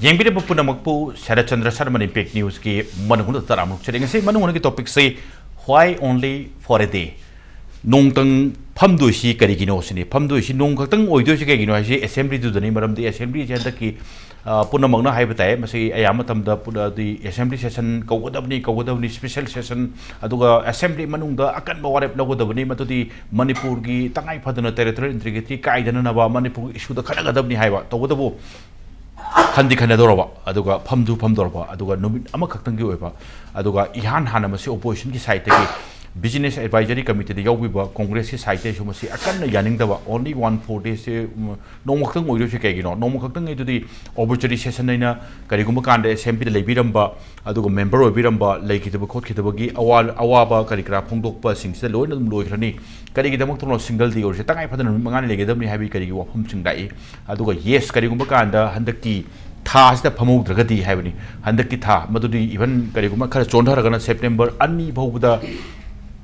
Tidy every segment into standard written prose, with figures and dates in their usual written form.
Yengbi Pupuna Makpu, Saratchandra Sharma Impact News ki Manung Taramuk Chering say Manung topic say why only for a day. Nong tang Pamdu shi Karigino Sini, Pamdu shi Nong Katang or Doshiagino assembly to the name of the assembly Jandaki Punamagna Habitat, Masi Ayamatam the assembly session, Kawadavni special session, Aduga assembly Manunga, Akan Bawarep Logo the name to the Manipurgi, Tangai Padana territory, Intrigati, Kaidanava, Manipur issue the Kanadabni Haiva, Tawadabu. Handi Kanadorova, Aduga Pamdu Pamdorba, Aduga Numit Amakaktangiova, Aduga Ihan Hanamasi opposition ki site business advisory committee the Yobiba Congress site Shumasi Akan Yanindava only 1 4 days no Mokang Oyoshikagino, no Mokang to the obituary session in a Karigumakanda SMP Lebiramba, Aduga member of Biramba, Lake Kitabako Kitabagi, Awaba, Karikra Pungdok Persing, the Loy Loyani, Karigamakton single the Orsatang Padan Mangan Legadami Habi Karigo Humsing Dai, Aduga yes Karigumakanda, Handaki. Thas the Pamu Dragati Havani, Handakita, Madudi, even Kariguma Chonda September, Ani Boda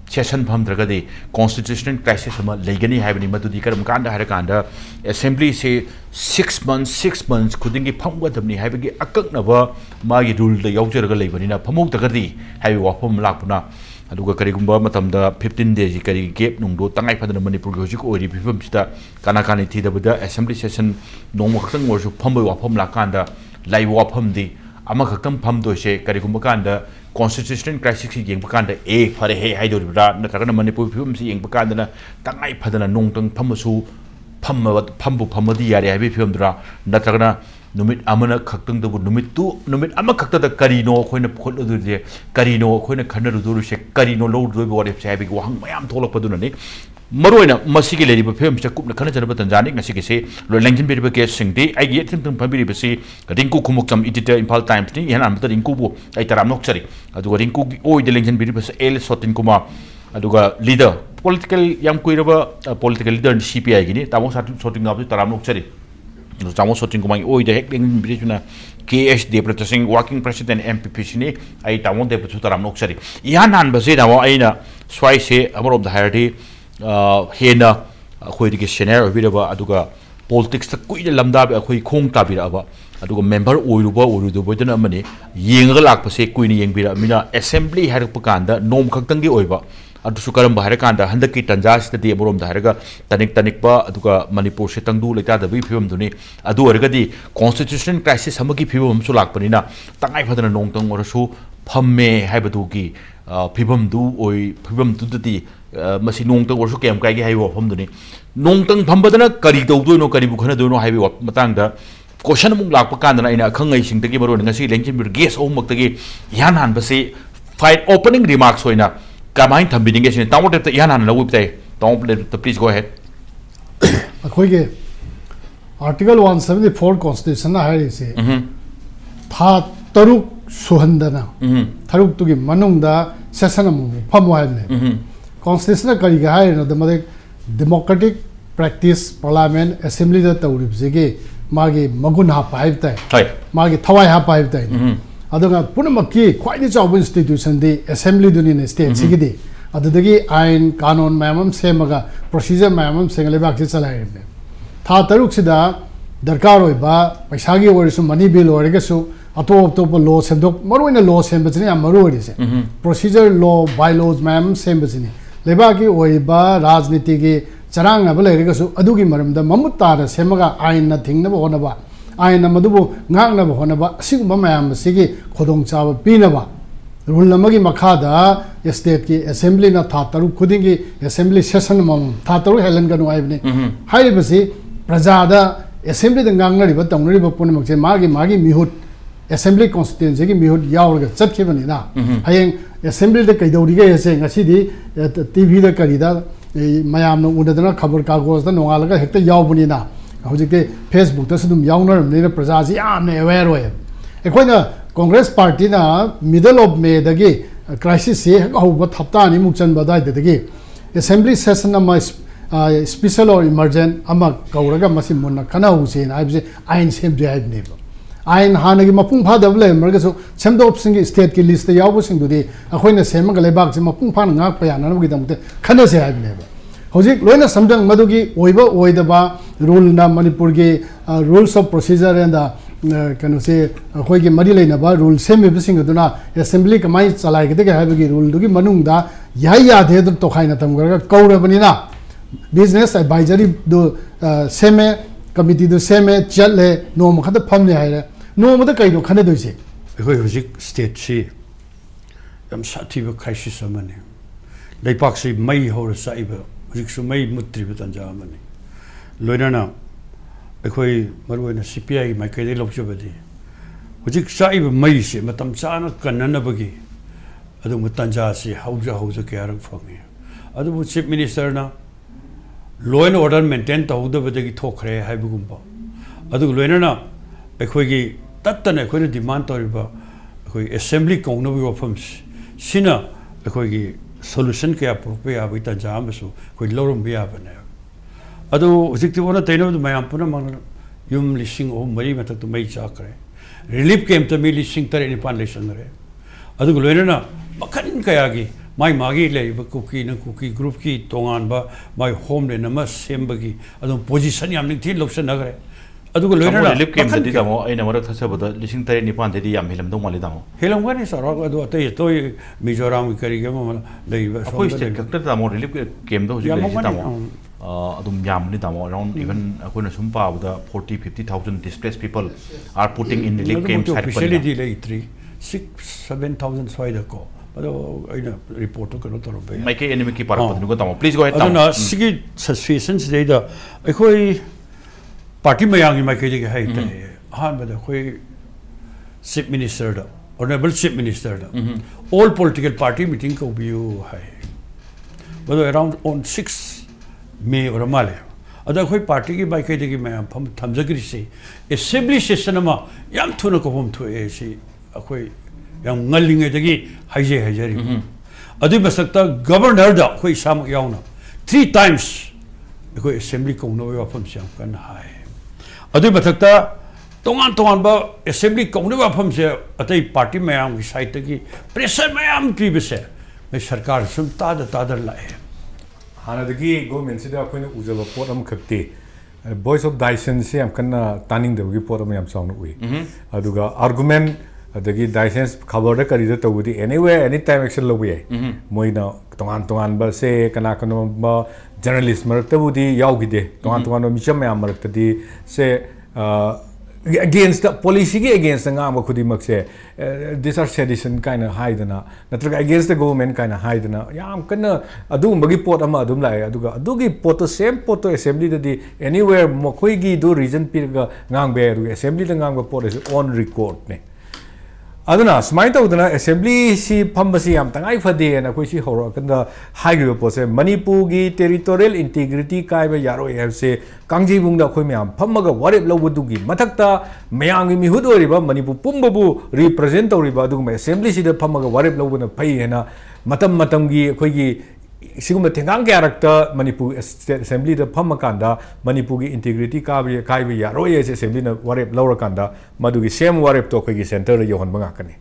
Session Pam Dragadi, Constitutional Crisis Legani Havani, Madudi Karamkanda Harakanda, Assembly say 6 months, couldn't get Pam with them, having a Kaknava, Magi rule the Yoga Levanina, Pamu Dragati, have Wapum Lapuna. Aduga Karigumba Matamda 15 days Kari Cape Nundo Tangai Padan Manipur or Pipumsta Kanakani Tida Assembly Session no Mokang was Pumbo Wapum Lakanda Lai Wapum di Amakam Pam Doshe Karigumbakanda Constitutional Crisis Yang Pakanda A for a hay Hydra Nakana Manipur Pumsi Yang Pakandana Tangai Padana Nongtang Pamasu Pambu Pamadi Area Pumdra Natagana Numit Amana Kaktung the Numit 2 Numit Amakata the Carino, when a Polo Carino, when a Kanadu, Carino, load what if having one Mayam Tola Padunani. Maruina, Masiki lady, but Pim Shakup, the Canada Tanzanic, as you say, Lankan Baby Sing Day, I get him to Pabirisi, Rinku Khumukcham editor Imphal Times, and I'm the Rinkubu, Itaram Noxari, Aduga Rinku, O the Lankan Baby El Sotinkumar, Aduga leader, political young Quiraba, political leader in CPI Guinea, Tamos sorting up the Taram Noxari. Tamos Sotinkumar, O the heckling British KH Debabrata Singh, working president MPCC, I Tamon de Taram Noxari. Yanan Bazina, Aina, Swice, about the Hardy. Hena Hoyki Scenario Vidaba Aduga politics the Kui Lamda, a Hui Kong Tabiraba, Aduga member Uruba Urudu Bodana Money, Yingalak Pase Queenie Yang Bira Mina, Assembly Harapakanda, Nom Katangi Oiba, Adusukaram Baharakanda, Handaki Tanjas, the Debarum Daraga, Tanikba, Aduga Manipur Shetandu, Leta, the Vipum Duni, Adu Regadi, Constitutional Crisis, Hamaki Pibum Sulak Panina, Tangai Padan Nongtong or so, Pame Habaduki, Pibum do, or Pibum to the Masi Nongtang or Sukam Kai Hive of Homduni. Nongtang Pambadana, Karito do no Karibukana do no Hive of Matanga, Koshanum Lakpakana in a Kangashing the Gibaron and Nasi Lankin Guess Omakagi, Yanan Basi, fight opening remarks so in a Kamain Tambination, down at the Yanan Lawip Day. Don't let the please go ahead. Article 174 Constitution, I say, Taruk Suhandana, Taruk to give Manung Sessanam Pamuane. Constitutional Kariga, the democratic practice, parliament, assembly that the Uribzege, Magi Magunha Pipe time, Magi Tawai Pipe time. Other Punamaki, quite a job institution, the assembly during state, Sigidi, Adagi, Ain, Kanon, Mamam, Semaga, procedure Mamam, Sengalebak Salai. Tataruxida, Darkaroiba, Pashagi or some money bill or Regasu, Ato law, Sendok, Maruina law, Sembazini, and Maru procedure law, bylaws, Mam, Sembazini. Lebaki Oiba, Rajnitigi, Charang Abelegasu, Adugi Maram, the Mamuta, Semaga, Ain nothing never honaba, Ain Namadubu, Nang never honaba, Sigma Mam, Sigi, Kodong Chava, Pinava, Rulamagi Makada, Estate Assembly na Tataru, Kudingi, Assembly Session Mom, Tataru, Helenganu Ivni, Haibasi, Prazada, Assembly the Ganga River, Tonga Punamaki, Magi Mihut, Assembly Constituency, Mihut Yaurga, Satkivanina, Hayang. Assembly the Kaidoriga saying a city at TV the Karida, Mayam Udana, Kabur Kagos, the Noalaga, Hector Yaubunina, Hojike, Facebook, the Sudum Yauner, Nina Prazazi, aware. A quite Congress party na middle of May the gay crisis, what Haptani Muchan Badai the gay. Assembly session of my special or emergent, Ama Kauraga Masimuna, Kana Hussein, I say, I ain't same drive neighbor. Ain Hanagi Mapung Padable, Mergaso, Semdop Sing State list the Yawusing today, a when the Semagalebak, Mapung Pan Napayan, with them, Kanase I've never. Hojik, Lena Samdang Madugi, Oiba, Oidaba, rule na Manipurgi, rules of procedure and kanu se khoi gi mari leina ba rule same be sing duna assembly kamai chalai ge ha gi rule du gi manung da ya ya de to khaina tam ga kaura bani na business advisory do same committee do same chatle no ma khada pham le hai no ma da kai do khane do se khoi hojik state si yam sati ba crisis amani leipak si mai hor sa iba hojik su mai mutri ba tanja amani loinana khoi marwena CPI mai kai de lok chobadi hojik sa iba mai se matam chana kanana bagi adu mutanja si hauja ke arang fangi adu chief minister na law and order maintain tawdabadagi thokre haibugumba adu loinana khoi gi tattana khoi demand toriba khoi assembly kongnabi wafams sina khoi gi solution ke appropriate abita jam so khoi lorum bia bana adu hojikti ona taino mayam puna mang yum lising o mari matak to mai chakre relief camp to mi lising tare ni pan lesson re adu loinana makan kaya gi mai magi le cookie na cookie group ki tongan ba mai home le nama sembagi adu position yam ning thi loption nagre adu ko loina relief camp di damo ai na marak thasa bada lising tare nipan de yam hilam dong mali damo hilam gani sara adu atai toy mizoram kari ga ma dei ba so state kakta damo relief camp do hojik le damo adum yam ni damo around even akoina sum pa bada 40-50,000 displaced people are putting in relief camps at facility le 3-7,000 soida ko ado aina report ko no toro be mai ke enemy ki para patnu ko tamo please go ahead tamo sigi situations de da khoi party mayang mai ke ge hai te han ba da khoi chief minister da honorable chief minister da all political party meeting ko view hai but around on 6 May or male ada khoi party ki mai ke de mai pham thamjagri se assembly session ma yam thuna ko hom thu e si khoi yang ngalinge dagi haije hajari adu masakta governor da khoi sam yauna 3 times khoi assembly ko no wa pham siam kan hai adu masakta tongan ba assembly ko no wa pham se atai party mayam ki side ki pressure mayam pi bese me sarkar sum ta da la hai hana dagi government sida khoi na ujaba pot am khakti voice of dyson se am kan taning de gi pot am yam saung ui aduga argument adagi license khabar da kari da tawudi anywhere anytime action lo bi moina tongan ba se kana kano ba journalist marak tabudi yaugide tongan mi cham ya marak tadi se against the policy ge against nga ma khudi mak se these are sedition kind of haidana natraga against the government kind of haidana yam kana adu magi pot ama adum lai aduga adugi pot to same pot to assembly da anywhere mokoi gi do region pirga ngang be assembly da ngang ba pot is on record ne aduna smai tawdana assembly si phambasi yam tangai phade na koi si horo kanda high pose Manipur gi territorial integrity kai ba yaro ye se kangji bung da khoi myam phammaga warep lobudu gi mathakta mayang gi mihud ori ba Manipur pumbabu represent ori ba du assembly si da phammaga warep lobuna phai hena matam gi khoi gi sigum thengang character Manipur assembly da phammakanda Manipur gi integrity kai ba yaro ye assembly na warep lorakanda madu gi same warep to khoi gi center yo hon banga kani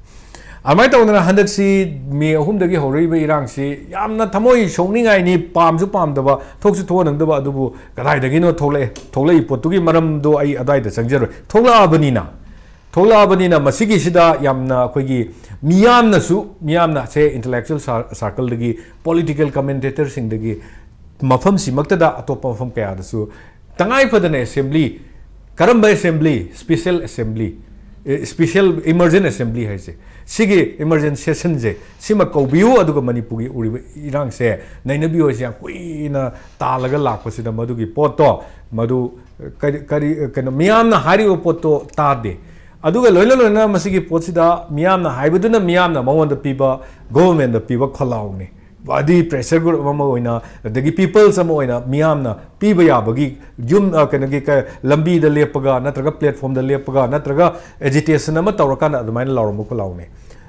amai tawna handak si me ahum dagi horei ba irang si yamna thamoi songningai ni pamsu pamdaba thoksu thonangdaba adubu kadai dagi no tholei potugi maram do ai adai da sangjaro thola abanina masigi sida yamna khoi miyamna se intellectual circle dagi political commentator sing dagi mafam simakta da atopa mafam kaya da su tangai padana assembly karamba assembly special emergent assembly hai se sigi emergent session je sima kobiu aduga Manipuri uri irang se nainabi o sia kuina talaga lakpasida madugi poto madu kari kana miyamna hari o poto tade aduga loina masigi potsida miyamna haibuduna miyamna mawanda piba government da piba khalauni body pressure group mama oina dagi people sama oina miyamna piba yabagi jum kana gi ka lambi da lepaga natraga platform da lepaga natraga agitation ama tawrakana adumaina lawramo ko lawne